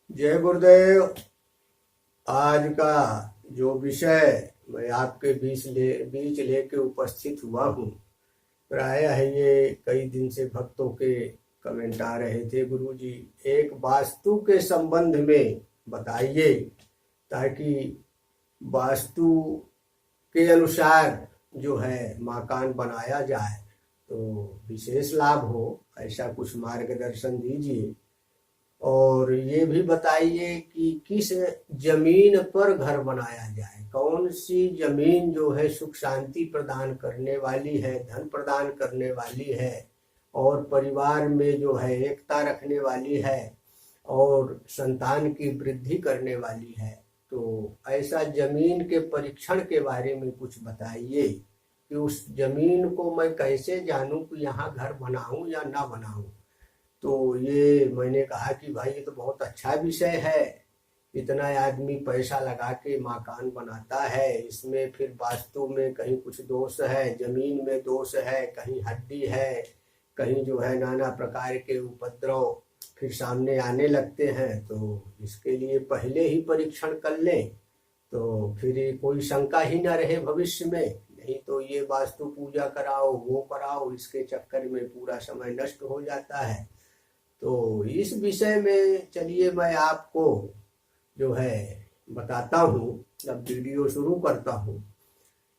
जय गुरुदेव। आज का जो विषय मैं आपके बीच लेके उपस्थित हुआ हूँ, प्रायः ये कई दिन से भक्तों के कमेंट आ रहे थे, गुरुजी एक वास्तु के संबंध में बताइए ताकि वास्तु के अनुसार जो है मकान बनाया जाए तो विशेष लाभ हो, ऐसा कुछ मार्गदर्शन दीजिए। और ये भी बताइए कि किस जमीन पर घर बनाया जाए, कौन सी जमीन जो है सुख शांति प्रदान करने वाली है, धन प्रदान करने वाली है और परिवार में जो है एकता रखने वाली है और संतान की वृद्धि करने वाली है। तो ऐसा जमीन के परीक्षण के बारे में कुछ बताइए कि उस जमीन को मैं कैसे जानूं कि यहाँ घर बनाऊं या ना बनाऊं। तो ये मैंने कहा कि भाई ये तो बहुत अच्छा विषय है, इतना आदमी पैसा लगा के मकान बनाता है, इसमें फिर वास्तु में कहीं कुछ दोष है, जमीन में दोष है, कहीं हड्डी है, कहीं जो है नाना प्रकार के उपद्रव फिर सामने आने लगते हैं। तो इसके लिए पहले ही परीक्षण कर लें तो फिर कोई शंका ही ना रहे भविष्य में। नहीं तो ये वास्तु पूजा कराओ, वो कराओ, इसके चक्कर में पूरा समय नष्ट हो जाता है। तो इस विषय में चलिए मैं आपको जो है बताता हूँ, अब वीडियो शुरू करता हूँ।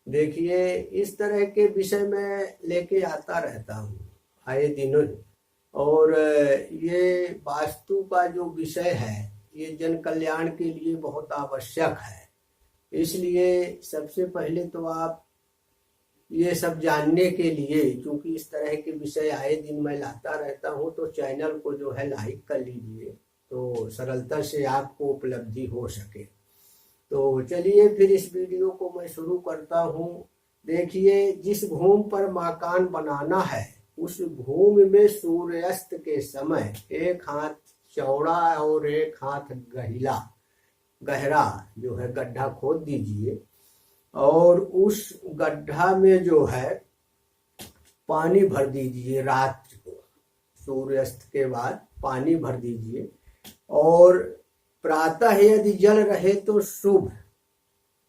देखिए, इस तरह के विषय में लेके आता रहता हूँ आए दिन, और ये वास्तु का जो विषय है ये जन कल्याण के लिए बहुत आवश्यक है। इसलिए सबसे पहले तो आप ये सब जानने के लिए, क्योंकि इस तरह के विषय आए दिन मैं लाता रहता हूँ, तो चैनल को जो है लाइक कर लीजिए तो सरलता से आपको उपलब्धि हो सके। तो चलिए फिर इस वीडियो को मैं शुरू करता हूँ। देखिए, जिस भूमि पर मकान बनाना है उस भूमि में सूर्यास्त के समय 1 हाथ चौड़ा और 1 हाथ गहरा जो है गड्ढा खोद दीजिए और उस गड्ढा में जो है पानी भर दीजिए। रात को सूर्यास्त के बाद पानी भर दीजिए और प्रातः यदि जल रहे तो शुभ,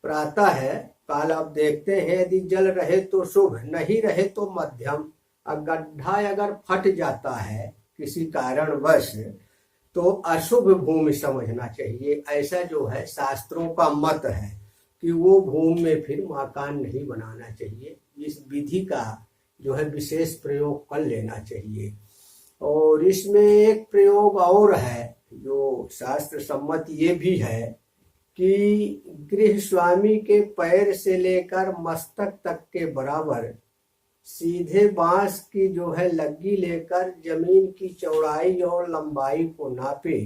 प्रातः है काल आप देखते हैं, यदि जल रहे तो शुभ, नहीं रहे तो मध्यम। गड्ढा अगर फट जाता है किसी कारणवश तो अशुभ भूमि समझना चाहिए। ऐसा जो है शास्त्रों का मत है कि वो भूमि में फिर मकान नहीं बनाना चाहिए। इस विधि का जो है विशेष प्रयोग कर लेना चाहिए। और इसमें एक प्रयोग और है जो शास्त्र सम्मत ये भी है कि गृह स्वामी के पैर से लेकर मस्तक तक के बराबर सीधे बांस की जो है लग्गी लेकर जमीन की चौड़ाई और लंबाई को नापे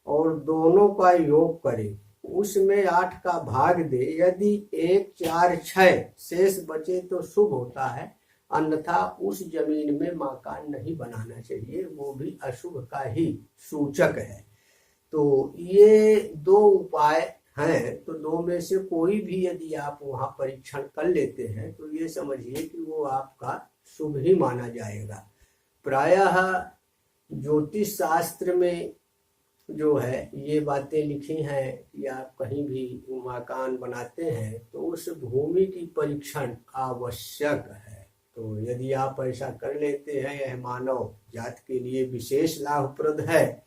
और दोनों का योग करे, उसमें 8 का भाग दे। यदि 1, 4, 6 शेष बचे तो शुभ होता है, अन्यथा उस जमीन में मकान नहीं बनाना चाहिए, वो भी अशुभ का ही सूचक है। तो ये 2 उपाय हैं, तो 2 में से कोई भी यदि आप वहां परीक्षण कर लेते हैं तो ये समझिए कि वो आपका शुभ ही माना जाएगा। प्रायः ज्योतिष शास्त्र में जो है ये बातें लिखी हैं कि आप कहीं भी मकान बनाते हैं तो उस भूमि की परीक्षण आवश्यक है। तो यदि आप ऐसा कर लेते हैं, यह मानव जात के लिए विशेष लाभप्रद है।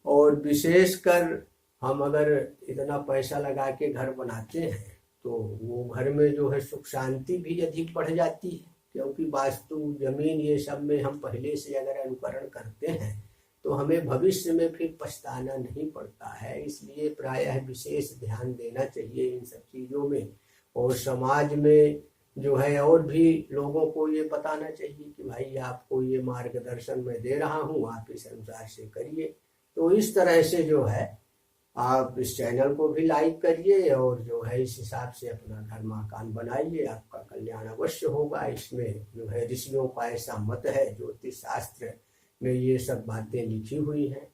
और विशेषकर हम अगर इतना पैसा लगा के घर बनाते हैं तो वो घर में जो है सुख शांति भी अधिक बढ़ जाती है, क्योंकि वास्तु, जमीन, ये सब में हम पहले से अगर अनुकरण करते हैं तो हमें भविष्य में फिर पछताना नहीं पड़ता है। इसलिए प्रायः विशेष ध्यान देना चाहिए इन सब चीज़ों में। और समाज में जो है और भी लोगों को ये बताना चाहिए कि भाई आपको ये मार्गदर्शन मैं दे रहा हूँ, आप इस अनुसार से करिए। तो इस तरह से जो है आप इस चैनल को भी लाइक करिए और जो है इस हिसाब से अपना घर मकान बनाइए, आपका कल्याण अवश्य होगा। इसमें जो है ऋषियों का ऐसा मत है, ज्योतिष शास्त्र में ये सब बातें लिखी हुई हैं।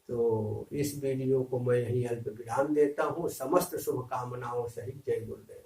तो इस वीडियो को मैं यहीं अल्प विराम देता हूँ। समस्त शुभकामनाओं सहित जय गुरुदेव।